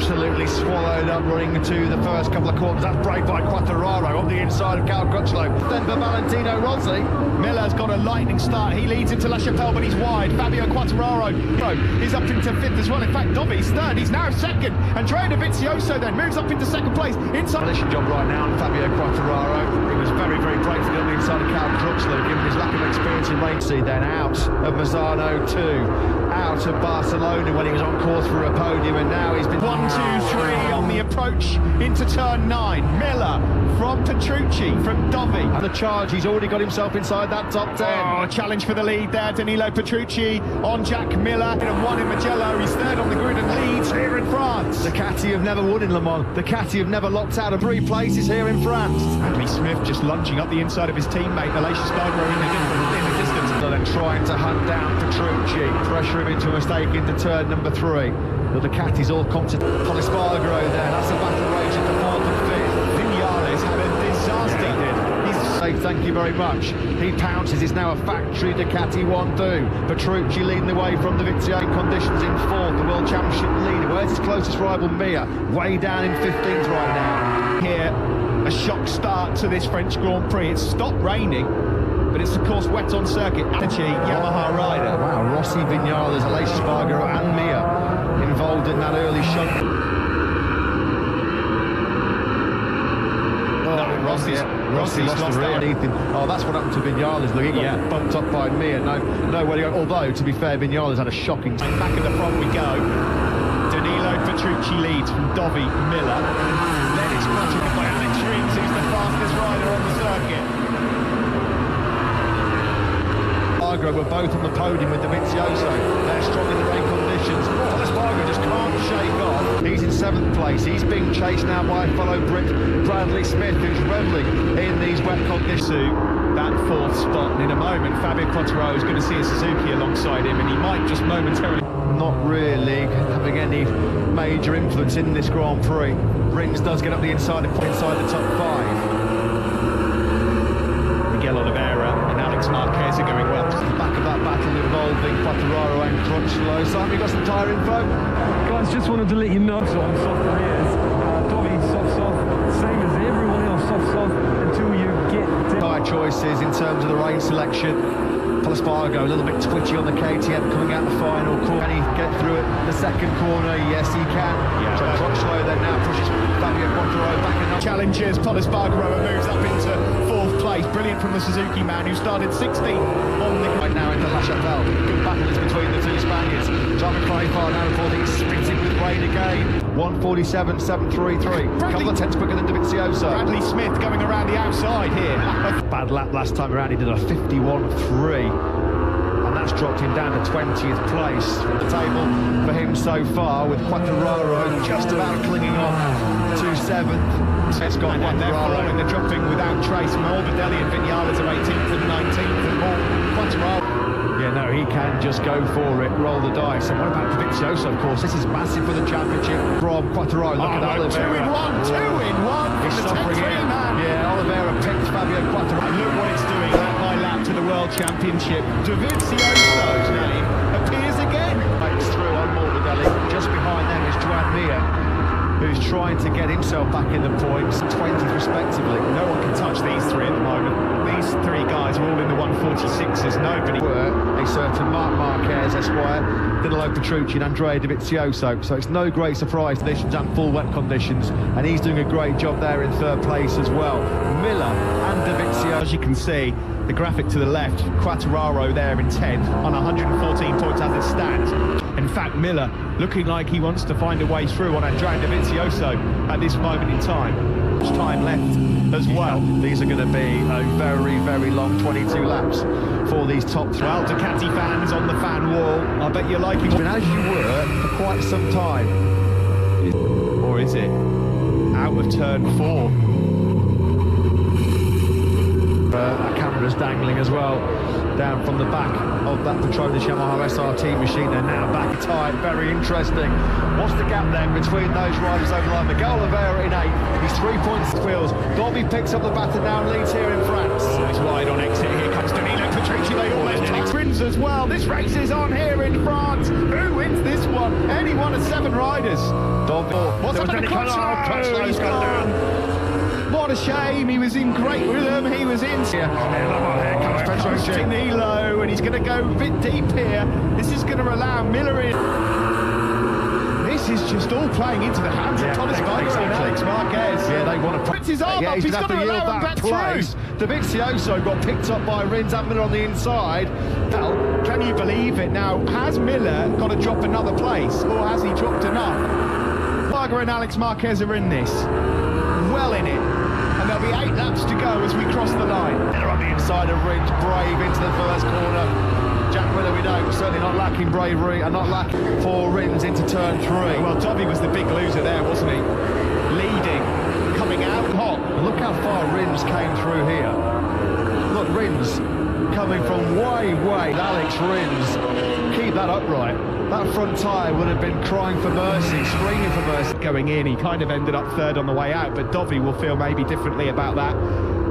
absolutely swallowed up running to the first couple of corners. That's brave by Quartararo on the inside of Cal Crutchlow. Then for Valentino Rossi. Miller's got a lightning start. He leads into La Chapelle, but he's wide. Fabio Quartararo is up into fifth as well. In fact, Dovi's third. He's now second. Andrea Dovizioso then moves up into second place. Inside. Job right now on Fabio Quartararo. He was very, very brave to get on the inside of Cal Crutchlow, given his lack of experience in race. Then out of Mazzano 2, out of Barcelona when he was on course for a podium, and now he's been 1, 2, 3 on the approach into turn 9. Miller from Petrucci, from Dovi. And the charge, he's already got himself inside that top 10. Oh, challenge for the lead there. Danilo Petrucci on Jack Miller. And 1 in Mugello. He's third on the grid and leads here in France. The Catty have never won in Le Mans. The Catty have never locked out of 3 places here in France. Andy Smith just lunging up the inside of his teammate, Aleix Spargaro in the distance. So then trying to hunt down Petrucci, pressure him into a mistake into turn number 3. But the Catty's all competent. Spargaro there, that's a battle rage at the 4th and 5th. Vinales had a disaster. He's thank you very much. He pounces. It's now a factory Ducati 1-2. Petrucci leading the way from the Vizio conditions in 4th, the World Championship leader. Where's his closest rival, Mia? Way down in 15th right now. Here, a shock start to this French Grand Prix. It's stopped raining, but it's of course wet on circuit. Yamaha rider. Wow, Rossi, Vinales, Aleix Spargaro and Mia involved in that early shock. Rossi's lost the rear. Oh, that's what happened to Vinales. Look, he got bumped up by Mia. Nowhere to go. Although, to be fair, Vinales had a shocking. Back at the front we go. Danilo Petrucci leads from Dovi, Miller. Then it's Quartararo by Alex Rins, who's the fastest rider on the circuit. Spargaro were both on the podium with the Vizioso. They're strong in the rain conditions. Spargaro just can't shake off. He's in 7th place. He's being chased now by fellow Brit Bradley Smith, who's reveling in these wet conditions. That 4th spot, and in a moment Fabio Quartararo is going to see a Suzuki alongside him, and he might just momentarily. Not really having any major influence in this Grand Prix. Rins does get up the inside the top 5. Miguel Oliveira and Alex Marquez are going well. The back of that battle involving Quartararo and Crutchlow. Simon, you got some tyre info? Guys, just wanted to let you know on soft rears. Dovi soft, same as everyone else, soft until you get tyre choices in terms of the rain selection. Spargaro a little bit twitchy on the KTM coming out the final corner. Can he get through it? The second corner, yes he can. So Crutchlow then now pushes Fabio Quartararo back and up. Challenges, Spargaro moves up into 4th place. Brilliant from the Suzuki man who started 16th on the... Right now into La Chapelle. Good battle is between the 2 Spaniards. Simon Crayfar now reporting he's sprinting with rain again. 1:47.733. A couple of tenths quicker than Dovizioso. Bradley Smith going around the outside here. Bad lap last time around, he did a 51.3. And that's dropped him down to 20th place from the table for him so far, with Quartararo just about clinging on to 7th. It's got they're following the dropping without trace. Morbidelli and Vinales are 18th and 19th, and more Quartararo. Yeah, no, he can just go for it, roll the dice. And what about Dovizioso, of course? This is massive for the championship from Quartararo. Look at Oliveira. 2 in 1 He's from the suffering in. man. Yeah, Oliveira picked Fabio Quartararo. And look what it's doing, lap by lap to the World Championship. Dovizioso's name appears again. Breaks through on Morbidelli. Just behind them is Joan Mir, who's trying to get himself back in the points, 20th respectively. No one can touch these 3 at the moment. These 3 guys are all in the 146s. Nobody. A certain Marc Marquez, Esquire, Danilo Petrucci and Andrea Dovizioso. So it's no great surprise conditions and full wet conditions, and he's doing a great job there in 3rd place as well. Miller and Dovizioso. As you can see, the graphic to the left, Quartararo there in 10th on 114 points as it stands. In fact, Miller looking like he wants to find a way through on Andrea Dovizioso at this moment in time. Much time left as well. These are going to be a very, very long 22 laps for these top 3. Well, Ducati fans on the fan wall, I bet you're liking it. As you were for quite some time. Or is it out of turn 4? Our camera's dangling as well down from the back of that Petronas Yamaha SRT machine. They're now back tight. Very interesting. What's the gap then between those riders over the line? Miguel Oliveira in 8th. He's 3 points wheels. Dovi picks up the baton now and leads here in France. Oh, he's wide on exit. Here comes Danilo Petrucci. They almost take Rins as well. well. This race is on here in France. Who wins this one? Any one of 7 riders. What's up in the Crutchlow? He's gone. What a shame. He was in great rhythm. He was in. Here comes Petrucci, and he's going to go a bit deep here. This is going to allow Miller in. This is just all playing into the hands of Thomas Weber and Alex Marquez. Yeah, they want to puts his arm up. He's got to allow him back through. Dovizioso got picked up by Rins and Miller on the inside. Well, can you believe it? Now, has Miller got to drop another place, or has he dropped enough? Weber and Alex Marquez are in this. Well in it. And there'll be 8 laps to go as we cross the line. Miller on the inside of Rins, brave into the first corner. Jack Miller, we know, certainly not lacking bravery and not lacking for Rins into turn 3. Well, Dobby was the big loser there, wasn't he? Leading, coming out hot. And look how far Rins came through here. Look, Rins coming from way. Alex Rins, keep that upright. That front tyre would have been crying for mercy, screaming for mercy. Going in, he kind of ended up 3rd on the way out, but Dobby will feel maybe differently about that.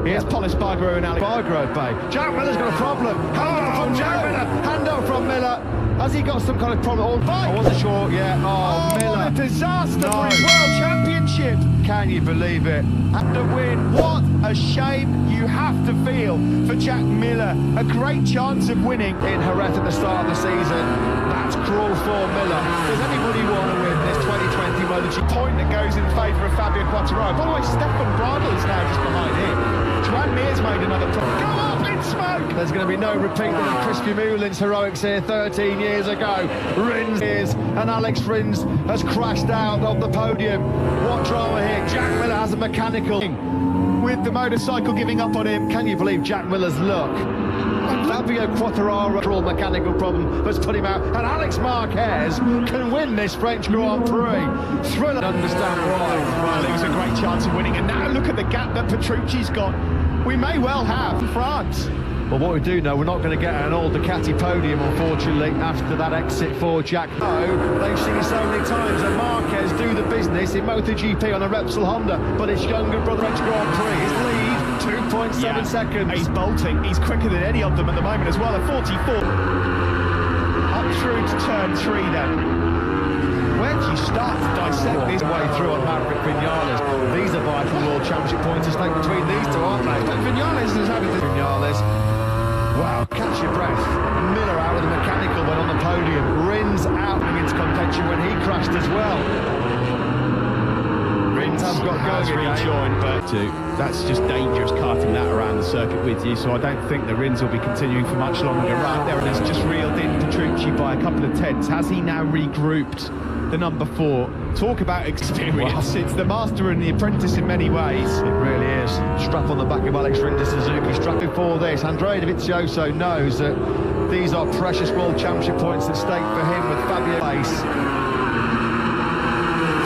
Here's Paul Espargaro and Alex. Espargaro, babe. Jack Miller's got a problem. Hand up from Jack Miller. Hand up from Miller. Has he got some kind of problem? I wasn't sure. Yeah. Oh, Miller. What a disaster for his World Championship. Can you believe it? And to win. What a shame you have to feel for Jack Miller. A great chance of winning in Jerez at the start of the season. That's cruel for Miller. Does anybody want to win this 2020 Motogp? Point that goes in favour of Fabio Quartararo. By the way, Stefan Bradl is now just behind him. Joan Mir's made another go up in smoke. There's going to be no repeat of Chris Vermeulen's heroics here 13 years ago. Rins and Alex Rins has crashed out of the podium. What drama here? Jack Miller has a mechanical with the motorcycle giving up on him. Can you believe Jack Miller's luck? Fabio Quartararo, mechanical problem has put him out, and Alex Marquez can win this French Grand Prix. Thrill, understand why. Well, it was a great chance of winning, and now look at the gap that Petrucci's got. We may well have France. Well, what we do know, we're not going to get an all Ducati podium, unfortunately, after that exit for Jack. No, they've seen it so many times, and Marquez do the business in MotoGP on a Repsol Honda, but his younger brother French Grand Prix, his lead, 2.7 seconds. He's bolting, he's quicker than any of them at the moment as well, at 44. Up through to turn 3 then. Where do you start to dissect this way through on Maverick Vinales? These are vital World Championship points to stake between these two, aren't they? But Vinales has had it. Vinales. Wow, catch your breath. Miller out with the mechanical when on the podium. Rins out into contention when he crashed as well. Rins has got going rejoined, but that's just dangerous carting that around the circuit with you, so I don't think the Rins will be continuing for much longer. Right there, and it's just reeled in Petrucci by a couple of tenths. Has he now regrouped the number 4? Talk about experience. It's the master and the apprentice in many ways. It really is. Strap on the back of Alex Rins, Suzuki. Strap before this. Andrea Dovizioso knows that these are precious World Championship points at stake for him with Fabio Pace.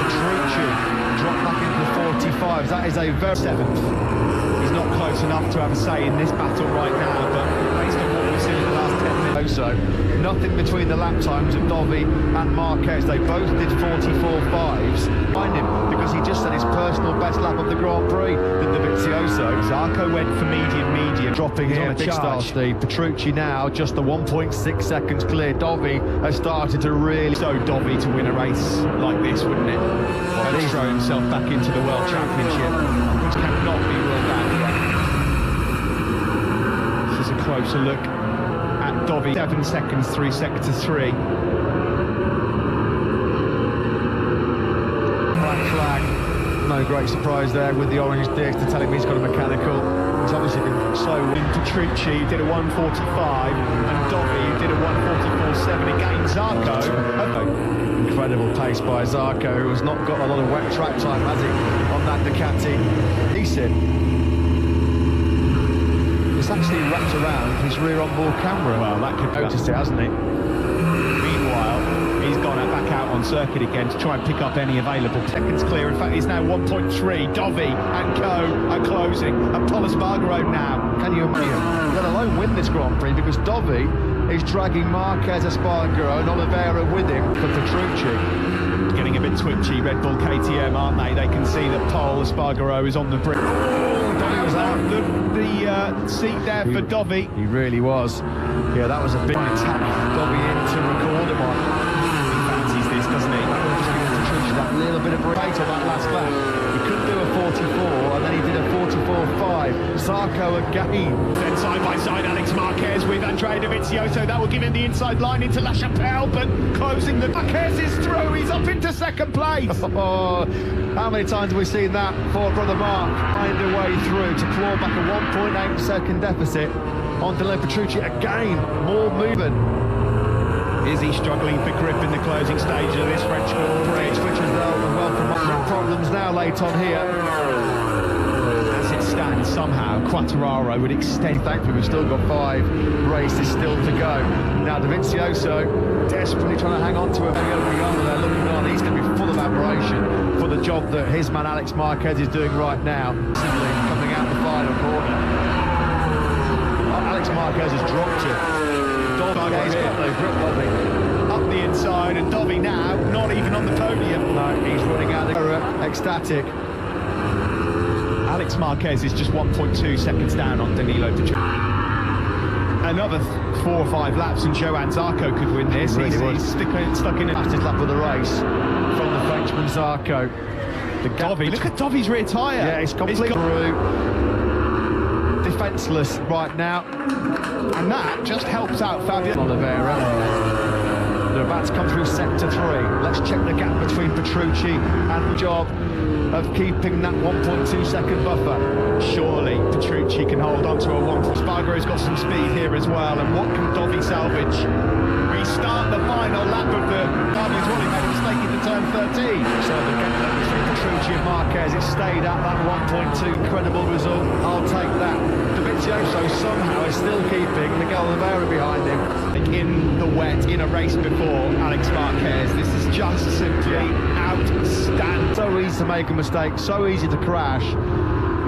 Petrucci dropped back into the 45s. That is a very 7th. He's not close enough to have a say in this battle right now, but based on what we've seen in the last 10 minutes. So, nothing between the lap times of Dovi and Marquez. They both did 44.5s. Find him because he just set his personal best lap of the Grand Prix, did Dovizioso. Zarco went for medium, dropping here. Big start, Steve. Petrucci now just the 1.6 seconds clear. Dovi has started to really. So Dovi to win a race like this, wouldn't it? Well, he's throw himself back into the World Championship, which cannot be ruled out. This is a closer look. Dovi, 7 seconds, 3 seconds to 3. Black flag. No great surprise there with the orange disc to tell him he's got a mechanical. He's obviously been so. Petrucci did a 1:45, and Dovi did a 1:44.7 against Zarco. Incredible pace by Zarco, who has not got a lot of wet track time, has he, on that Ducati? Decent. It's actually wrapped around his rear onboard camera. Well, that could noticed it, hasn't he? Meanwhile, he's gone back out on circuit again to try and pick up any available seconds clear. In fact, he's now 1.3. Dovi and co are closing. And Paul Espargaro now. Can you imagine? Let alone win this Grand Prix, because Dovi is dragging Marquez, Espargaro and Oliveira with him for Petrucci. Getting a bit twitchy, Red Bull KTM, aren't they? They can see that Paul Espargaro is on the brink. Oh, was out. The seat there for Dovi. He really was. Yeah, that was a big attack. Dobby in to record him on. He fancies this, doesn't he? Just giving Petrucci that little bit of break on that last lap. He couldn't do a 44, and then he did a 44.5. Zarco again. Then side by side, Alex Marquez with Andrea Dovizioso. That will give him the inside line into La Chapelle, but closing the... Marquez is through. He's up into second place. Oh, how many times have we seen that for brother Mark find a way through to claw back a 1.8 second deficit on Danilo Petrucci again? More movement. Is he struggling for grip in the closing stage of this French Grand Prix? Switches well from problems now late on here. As it stands, somehow Quattararo would extend. Thankfully, we've still got 5 races still to go. Now, Dovizioso desperately trying to hang on to a very opening on there, looking on. He's going to be full of admiration for the job that his man Alex Marquez is doing right now. Simply coming out the final corner. Alex Marquez has dropped it. He's got no grip, Dobby. Up the inside, and Dobby now not even on the podium. No, he's running out of ecstatic. Alex Marquez is just 1.2 seconds down on Danilo Petrucci. Another 4 or 5 laps and Johan Zarco could win this. Really he's stuck in a fastest lap of the race from the Frenchman Zarco. Dobby, look at Dobby's rear tyre. Yeah, it's completely through. Defenceless right now. And that just helps out Fabio Oliveira. They're about to come through sector 3. Let's check the gap between Petrucci and the job of keeping that 1.2 second buffer. Surely Petrucci can hold on to a 1. Spargaro's got some speed here as well, and what can Dobby salvage? Restart the final lap of the Derby as well. He made a mistake into turn 13. So the gap between Petrucci and Marquez, it stayed at that 1.2. Incredible result. I'll take that. Dovizioso somehow is still keeping Miguel Oliveira behind him. In the wet, in a race before Alex Marquez, this is just simply outstanding. So easy to make a mistake, so easy to crash.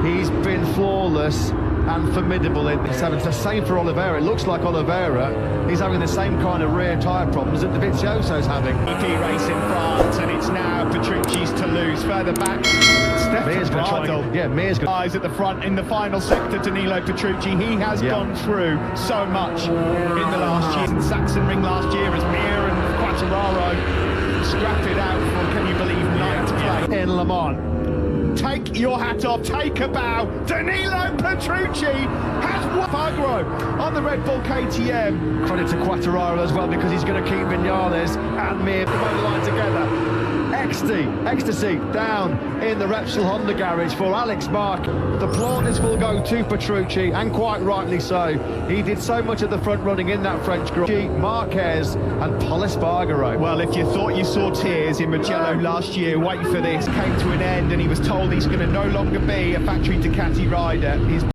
He's been flawless and formidable in this. It's the same for Oliveira. It looks like Oliveira, he's having the same kind of rear tyre problems that Dovizioso's having. EP race in France, and it's now Petrucci's to lose. Further back, Mears eyes at the front in the final sector. Danilo Petrucci, he has gone through so much in the last year. In Sachsenring last year, as Mir and Quattararo scrapped it out for, can you believe, 9th place in Le Mans. Take your hat off, take a bow. Danilo Petrucci has won. Spargaro on the Red Bull KTM. Credit to Quattararo as well, because he's going to keep Vinales and Mir the line together. Ecstasy down in the Repsol Honda garage for Alex Mark. The plaudits will go to Petrucci, and quite rightly so. He did so much of the front running in that French Grand Prix. Marquez and Pol Espargaro. Well, if you thought you saw tears in Mugello last year, wait for this. Came to an end, and he was told he's going to no longer be a factory Ducati rider. His